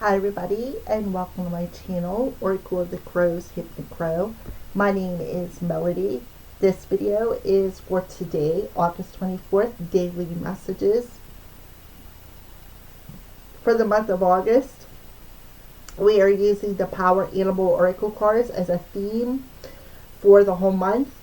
Hi everybody and welcome to my channel, Oracle of the Crows, Hypnocrow. My name is Melody. This video is for today, August 24th, daily messages. For the month of August, we are using the Power Animal Oracle cards as a theme for the whole month.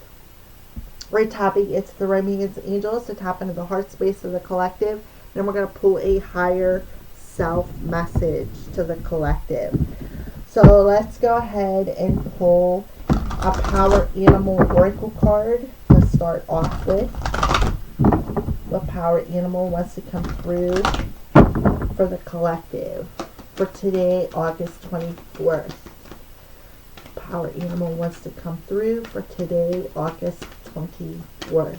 We're tapping into the Romance Angels to tap into the heart space of the collective. Then we're going to pull a higher self message to the collective. So let's go ahead and pull a Power Animal Oracle card to start off with. What Power Animal wants to come through for the collective for today, August 24th. Power Animal wants to come through for today, August 24th.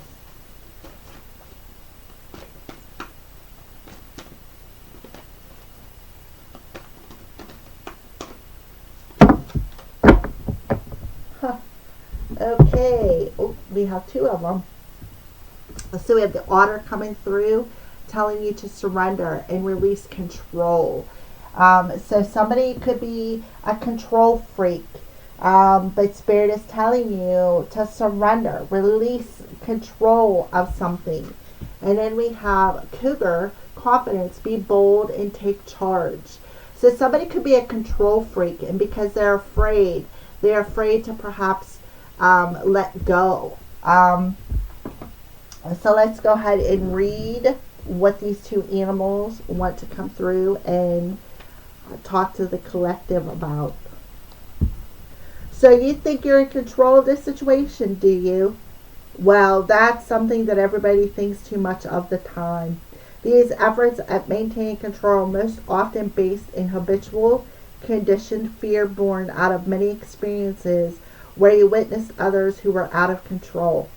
Okay, we have two of them. So we have the Otter coming through, telling you to surrender and release control. So somebody could be a control freak, but Spirit is telling you to surrender, release control of something. And then we have Cougar, confidence, be bold and take charge. So somebody could be a control freak, and because they're afraid to perhaps let go. So let's go ahead and read what these two animals want to come through and talk to the collective about. So you think you're in control of this situation, do you? Well, that's something that everybody thinks too much of the time. These efforts at maintaining control are most often based in habitual, conditioned fear born out of many experiences where you witnessed others who were out of control.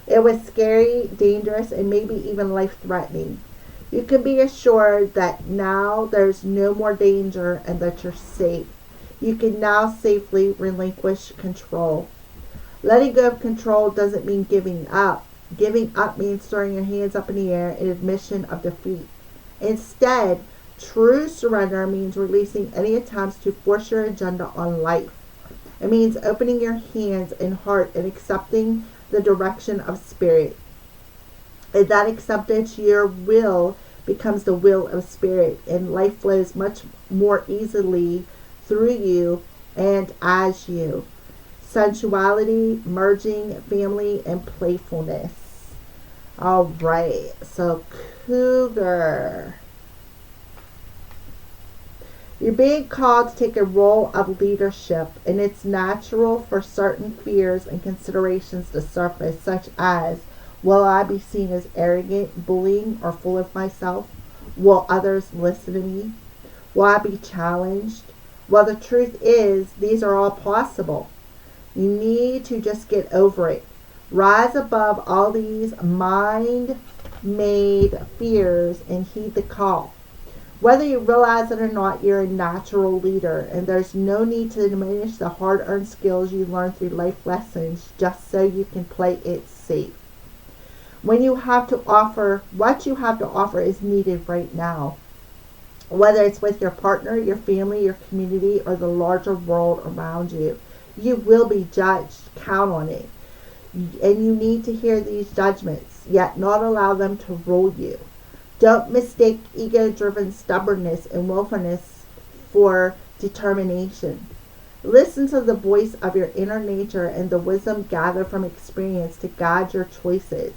It was scary, dangerous, and maybe even life-threatening. You can be assured that now there's no more danger and that you're safe. You can now safely relinquish control. Letting go of control doesn't mean giving up. Giving up means throwing your hands up in the air in admission of defeat. Instead, true surrender means releasing any attempts to force your agenda on life. It means opening your hands and heart and accepting the direction of Spirit. In that acceptance, your will becomes the will of Spirit, and life flows much more easily through you and as you. Sensuality, merging, family, and playfulness. All right, so Cougar. You're being called to take a role of leadership, and it's natural for certain fears and considerations to surface, such as, will I be seen as arrogant, bullying, or full of myself? Will others listen to me? Will I be challenged? Well, the truth is, these are all possible. You need to just get over it. Rise above all these mind-made fears and heed the call. Whether you realize it or not, you're a natural leader, and there's no need to diminish the hard-earned skills you learn through life lessons just so you can play it safe. What you have to offer is needed right now. Whether it's with your partner, your family, your community, or the larger world around you, you will be judged. Count on it. And you need to hear these judgments, yet not allow them to rule you. Don't mistake ego-driven stubbornness and willfulness for determination. Listen to the voice of your inner nature and the wisdom gathered from experience to guide your choices.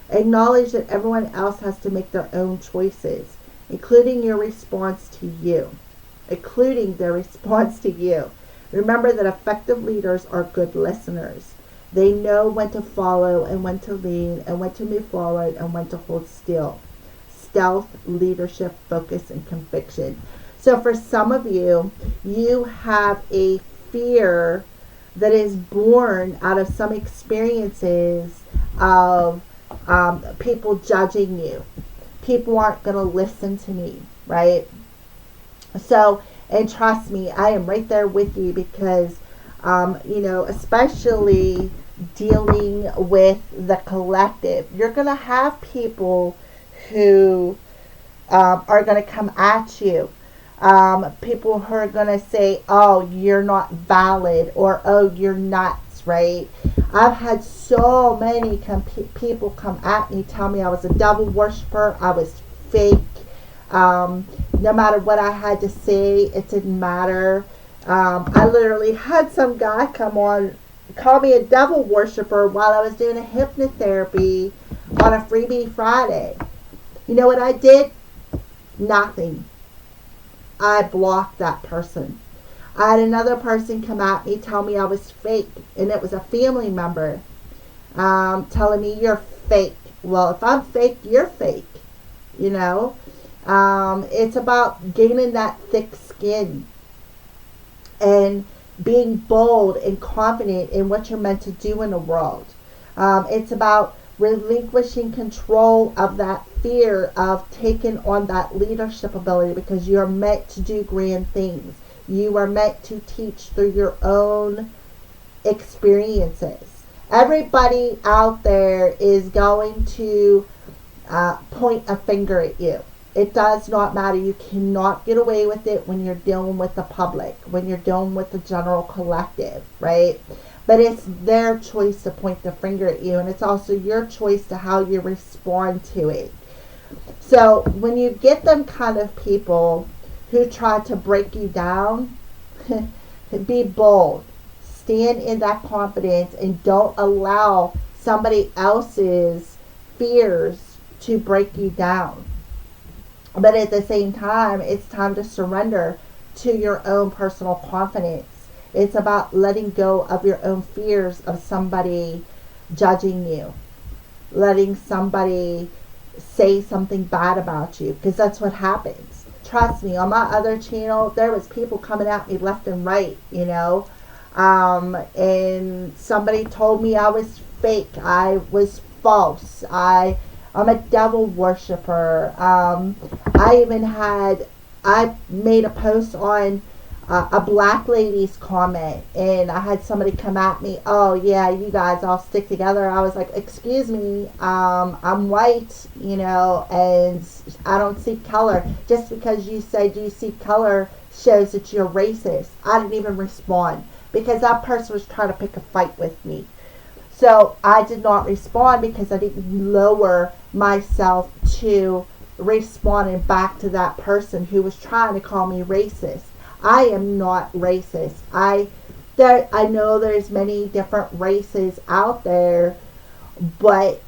Acknowledge that everyone else has to make their own choices, including their response to you. Remember that effective leaders are good listeners. They know when to follow and when to lead and when to move forward and when to hold still. Stealth, leadership, focus, and conviction. So for some of you, you have a fear that is born out of some experiences of people judging you. People aren't going to listen to me, right? So, and trust me, I am right there with you because, especially dealing with the collective, you're going to have people who are going to come at you People who are going to say, oh, you're not valid, or oh, you're nuts, right? I've had so many people come at me, tell me I was a devil worshiper, I was fake. No matter what I had to say, it didn't matter. I literally had some guy come on, call me a devil worshiper while I was doing a hypnotherapy on a Freebie Friday. You know what I did? Nothing. I blocked that person. I had another person come at me, tell me I was fake, and it was a family member telling me you're fake. Well, if I'm fake, you're fake. You know, it's about gaining that thick skin and being bold and confident in what you're meant to do in the world. It's about relinquishing control of that fear of taking on that leadership ability, because you're meant to do grand things. You are meant to teach through your own experiences. Everybody out there is going to point a finger at you. It does not matter. You cannot get away with it when you're dealing with the public, when you're dealing with the general collective, right? But it's their choice to point the finger at you, and it's also your choice to how you respond to it. So when you get them kind of people who try to break you down, be bold. Stand in that confidence and don't allow somebody else's fears to break you down. But at the same time, it's time to surrender to your own personal confidence. It's about letting go of your own fears of somebody judging you, letting somebody say something bad about you, because that's what happens. Trust me, on my other channel, there was people coming at me left and right, you know, and somebody told me I was fake, I was false, I'm a devil worshiper. I made a post on a black lady's comment, and I had somebody come at me, oh yeah, you guys all stick together. I was like, excuse me, I'm white, you know, and I don't see color. Just because you said you see color shows that you're racist. I didn't even respond because that person was trying to pick a fight with me. So I did not respond because I didn't lower myself to responding back to that person who was trying to call me racist. I am not racist. I know there's many different races out there, but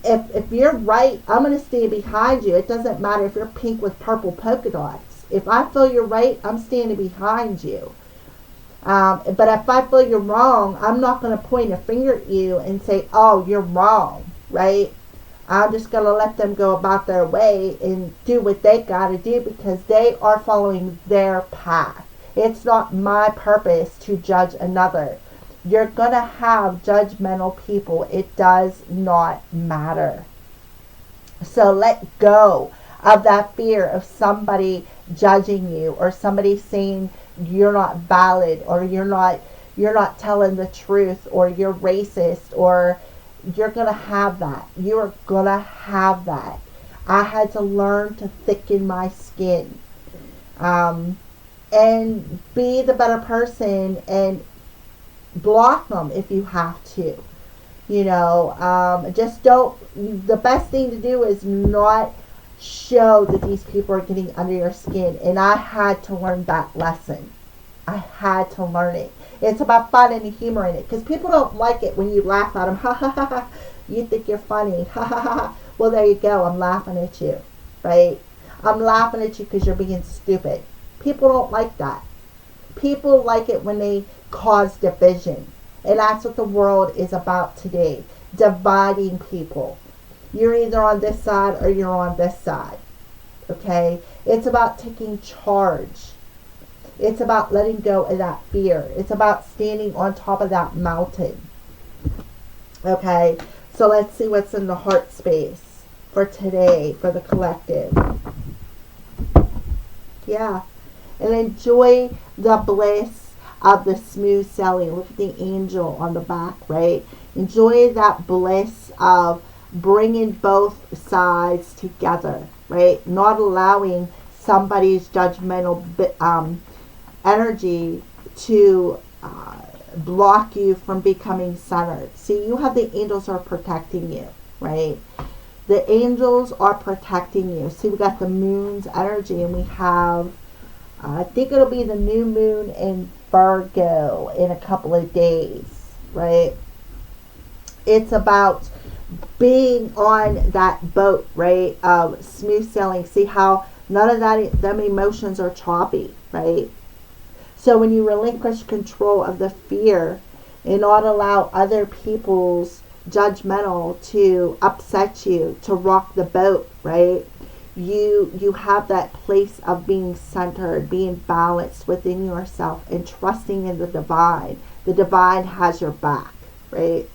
if you're right, I'm going to stand behind you. It doesn't matter if you're pink with purple polka dots. If I feel you're right, I'm standing behind you. But if I feel you're wrong, I'm not going to point a finger at you and say, oh, you're wrong, right? I'm just going to let them go about their way and do what they got to do because they are following their path. It's not my purpose to judge another. You're going to have judgmental people. It does not matter. So let go of that fear of somebody judging you or somebody saying you're not valid or you're not telling the truth or you're racist or you're going to have that. You're going to have that. I had to learn to thicken my skin. And be the better person and block them if you have to. You know, just don't, the best thing to do is not show that these people are getting under your skin. And I had to learn that lesson. I had to learn it. It's about finding the humor in it. Because people don't like it when you laugh at them. Ha ha ha ha. You think you're funny. Ha ha ha ha. Well, there you go. I'm laughing at you. Right? I'm laughing at you because you're being stupid. People don't like that. People like it when they cause division. And that's what the world is about today. Dividing people. You're either on this side or you're on this side. Okay? It's about taking charge. It's about letting go of that fear. It's about standing on top of that mountain. Okay? So let's see what's in the heart space for today, for the collective. Yeah. And enjoy the bliss of the smooth sailing. Look at the angel on the back, right? Enjoy that bliss of bringing both sides together, right? Not allowing somebody's judgmental energy to block you from becoming centered. See, you have the angels are protecting you, right? The angels are protecting you. See, we got the moon's energy, and we have, I think it'll be the new moon in Virgo in a couple of days, right? It's about being on that boat, right? Smooth sailing. See how none of them emotions are choppy, right? So when you relinquish control of the fear and not allow other people's judgmental to upset you, to rock the boat, right? You have that place of being centered, being balanced within yourself, and trusting in the divine. The divine has your back, right?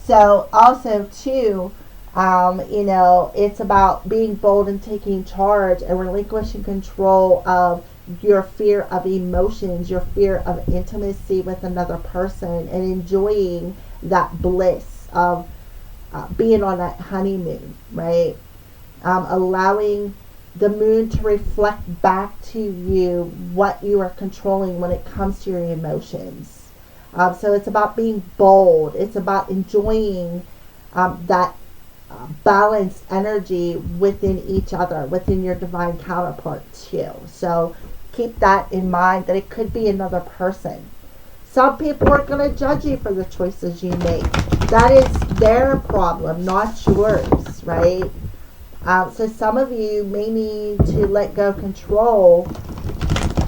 So also too, it's about being bold and taking charge and relinquishing control of your fear of emotions, your fear of intimacy with another person, and enjoying that bliss of being on that honeymoon, right? Allowing the moon to reflect back to you what you are controlling when it comes to your emotions. So it's about being bold. It's about enjoying that balanced energy within each other, within your divine counterpart too. So keep that in mind, that it could be another person. Some people are going to judge you for the choices you make. That is their problem, not yours, right? So some of you may need to let go control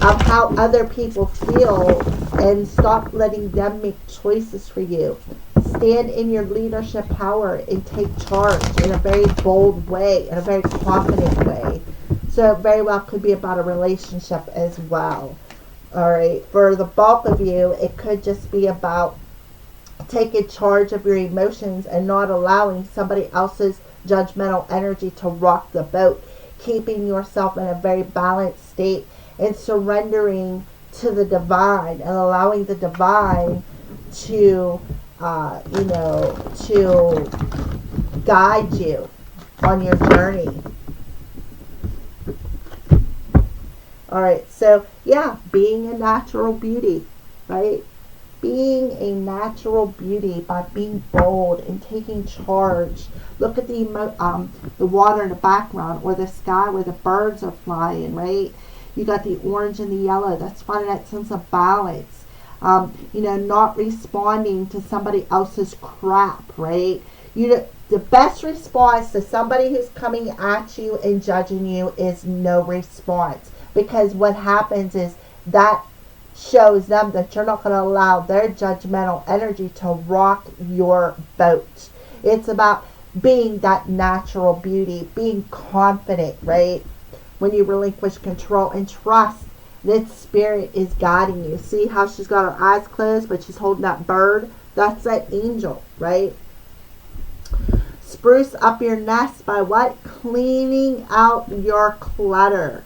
of how other people feel and stop letting them make choices for you. Stand in your leadership power and take charge in a very bold way, in a very confident way. So it very well could be about a relationship as well. All right. For the bulk of you, it could just be about taking charge of your emotions and not allowing somebody else's judgmental energy to rock the boat, keeping yourself in a very balanced state and surrendering to the divine and allowing the divine to, to guide you on your journey. All right, so yeah, being a natural beauty, right? Being a natural beauty by being bold and taking charge. Look at the water in the background, or the sky where the birds are flying, right? You got the orange and the yellow. That's finding that sense of balance. Not responding to somebody else's crap, right? The best response to somebody who's coming at you and judging you is no response. Because what happens is that shows them that you're not going to allow their judgmental energy to rock your boat. It's about being that natural beauty, being confident, right? When you relinquish control and trust that spirit is guiding you. See how she's got her eyes closed, but she's holding that bird? That's that angel, right? Spruce up your nest by what? Cleaning out your clutter.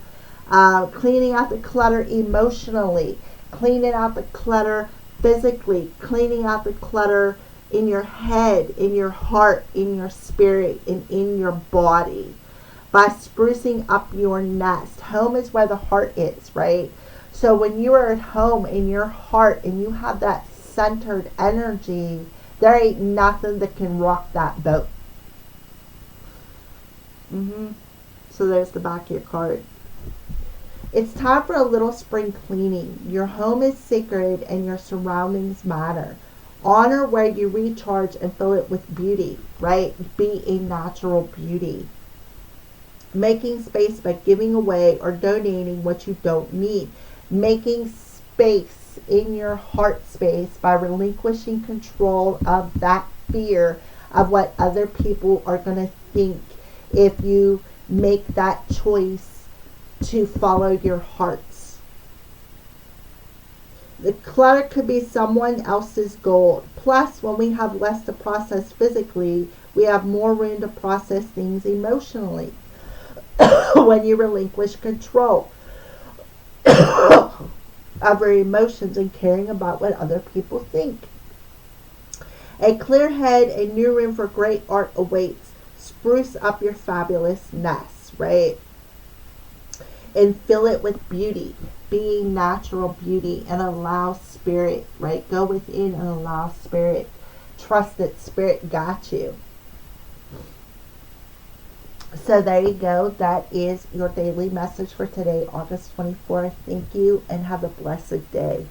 Cleaning out the clutter emotionally, cleaning out the clutter physically, cleaning out the clutter in your head, in your heart, in your spirit, and in your body. By sprucing up your nest. Home is where the heart is, right? So when you are at home in your heart and you have that centered energy, there ain't nothing that can rock that boat. So there's the back of your card. It's time for a little spring cleaning. Your home is sacred and your surroundings matter. Honor where you recharge and fill it with beauty, right? Be a natural beauty. Making space by giving away or donating what you don't need. Making space in your heart space by relinquishing control of that fear of what other people are going to think if you make that choice to follow your hearts. The clutter could be someone else's goal. Plus, when we have less to process physically, we have more room to process things emotionally. When you relinquish control of your emotions and caring about what other people think. A clear head, a new room for great art awaits. Spruce up your fabulous nest, right? and fill it with beauty, being natural beauty, and allow spirit, right? Go within and allow spirit. Trust that spirit got you. So there you go. That is your daily message for today, August 24th. Thank you and have a blessed day.